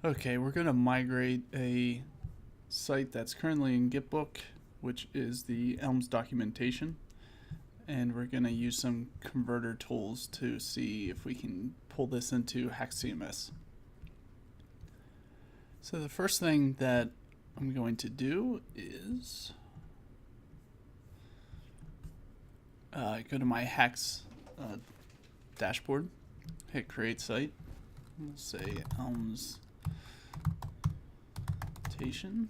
Okay, we're going to migrate a site that's currently in Gitbook, which is the Elms documentation. And we're going to use some converter tools to see if we can pull this into HAXcms. So the first thing that I'm going to do is go to my Hax dashboard, hit create site. We'll say Elms documentation.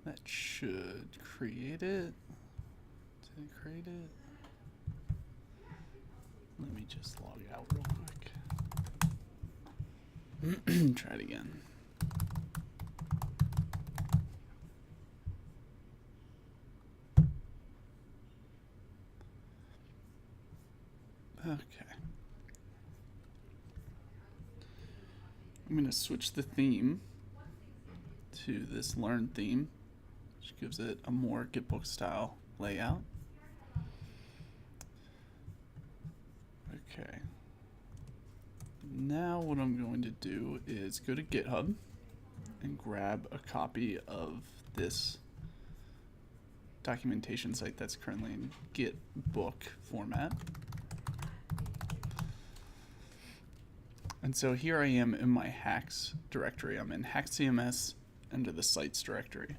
That should create it. Did it create it? Let me just log out real quick. Try it again. Okay. I'm going to switch the theme to this Learn theme, which gives it a more Gitbook style layout. Okay. Now what I'm going to do is go to GitHub and grab a copy of this documentation site that's currently in Gitbook format. And so here I am in my Hax directory. I'm in HAXcms under the sites directory.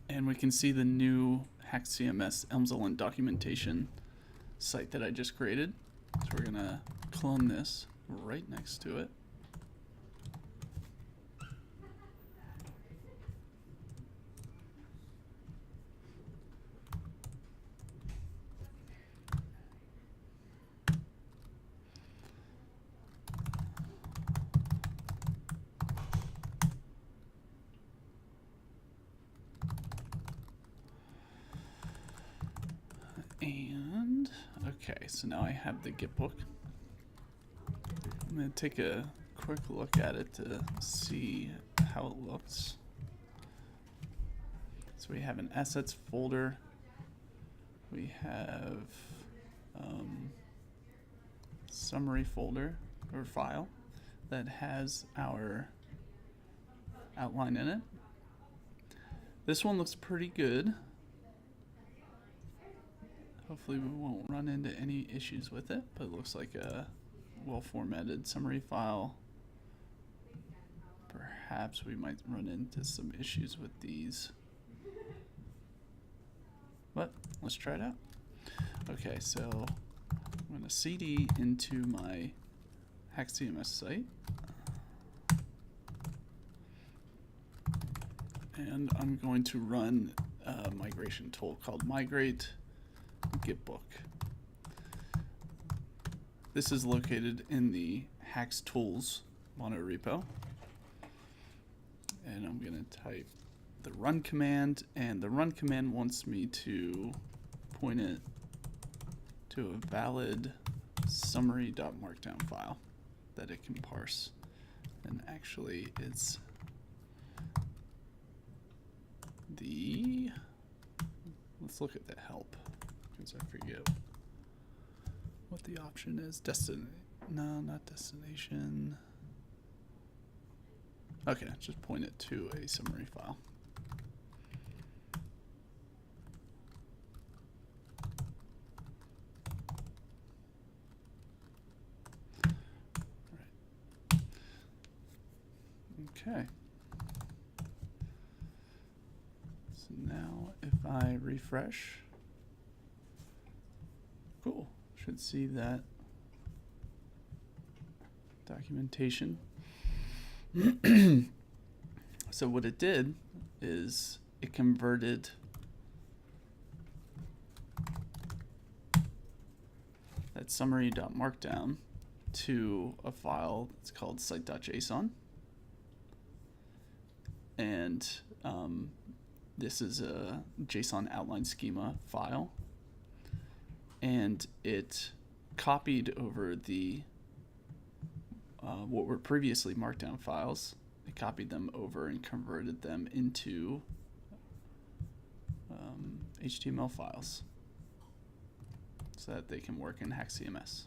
And we can see the new HAXcms Elms documentation site that I just created. So we're going to clone this right next to it. And okay, so now I have the Gitbook. I'm going to take a quick look at it to see how it looks. So we have an assets folder. We have summary folder or file that has our outline in it. This one looks pretty good. Hopefully we won't run into any issues with it, but it looks like a well-formatted summary file. Perhaps we might run into some issues with these. But let's try it out. Okay, so I'm going to cd into my HAXcms site. And I'm going to run a migration tool called migrate Gitbook. This is located in the Hax tools monorepo. And I'm going to type the run command, and the run command wants me to point it to a valid summary.markdown file that it can parse. And actually it's the, let's look at the help, because I forget what the option is. No, not destination. Okay, just point it to a summary file. Right. Okay. So now if I refresh, cool, should see that documentation. So what it did is it converted that summary.markdown to a file that's called site.json. And this is a JSON outline schema file. And it copied over the what were previously markdown files. It copied them over and converted them into HTML files. so that they can work in HAXcms.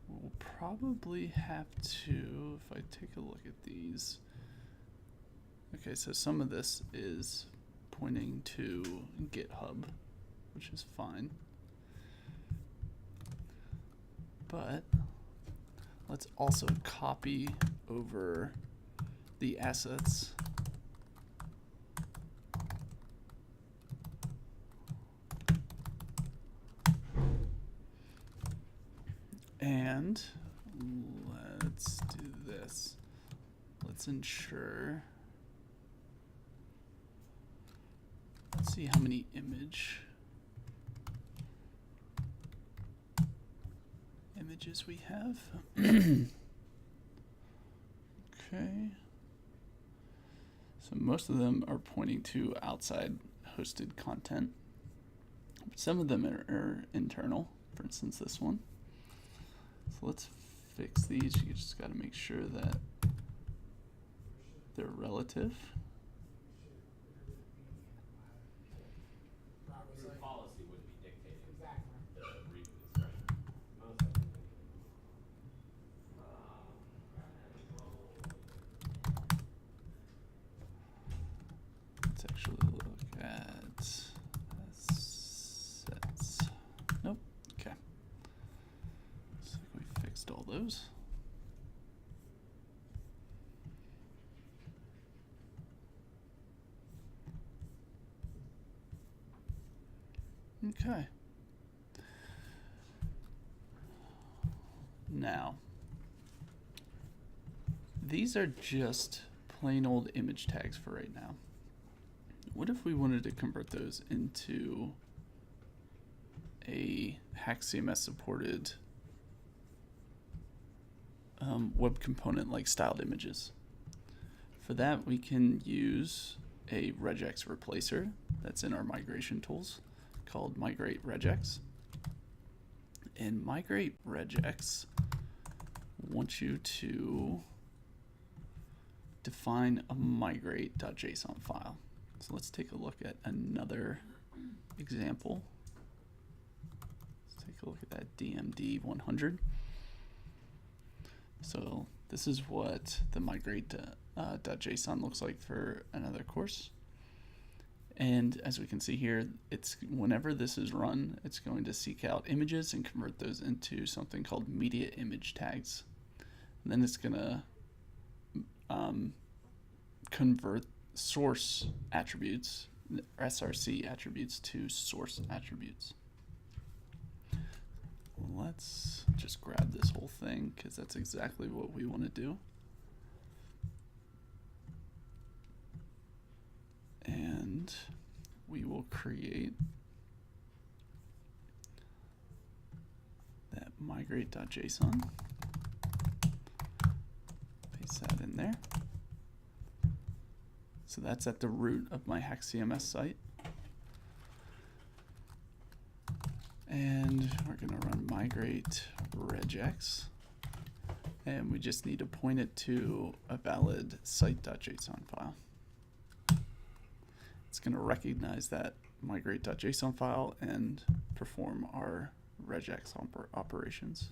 We'll probably have to, if I take a look at these. Okay, so some of this is pointing to GitHub, which is fine. But let's also copy over the assets. And let's do this. Let's ensure. Let's see how many images we have. Okay. So most of them are pointing to outside hosted content. Some of them are internal, for instance, this one. So let's fix these. You just got to make sure that they're relative. Your policy wouldn't be dictating the read expression. Most of them. Let's actually look at sets. Nope. Okay. Looks like we fixed all those. Okay. Now, these are just plain old image tags for right now. What if we wanted to convert those into a HAXcms supported web component like styled images? For that, we can use a regex replacer that's in our migration tools called migrate regex. And migrate regex wants you to define a migrate.json file. So let's take a look at another example. Let's take a look at that DMD 100. So this is what the migrate.json looks like for another course. And as we can see here, it's whenever this is run, it's going to seek out images and convert those into something called media image tags. And then it's going to convert source attributes, SRC attributes, to source attributes. Let's just grab this whole thing because that's exactly what we want to do. And we will create that migrate.json. Paste that in there. So that's at the root of my HAXcms site. And we're going to run migrate regex. And we just need to point it to a valid site.json file. It's going to recognize that migrate.json file and perform our regex operations.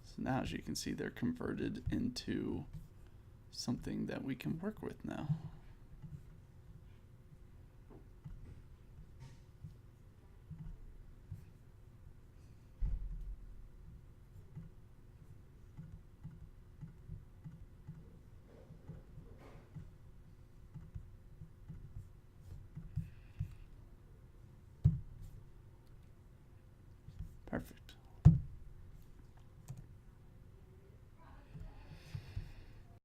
So now, as you can see, they're converted into something that we can work with now. Perfect.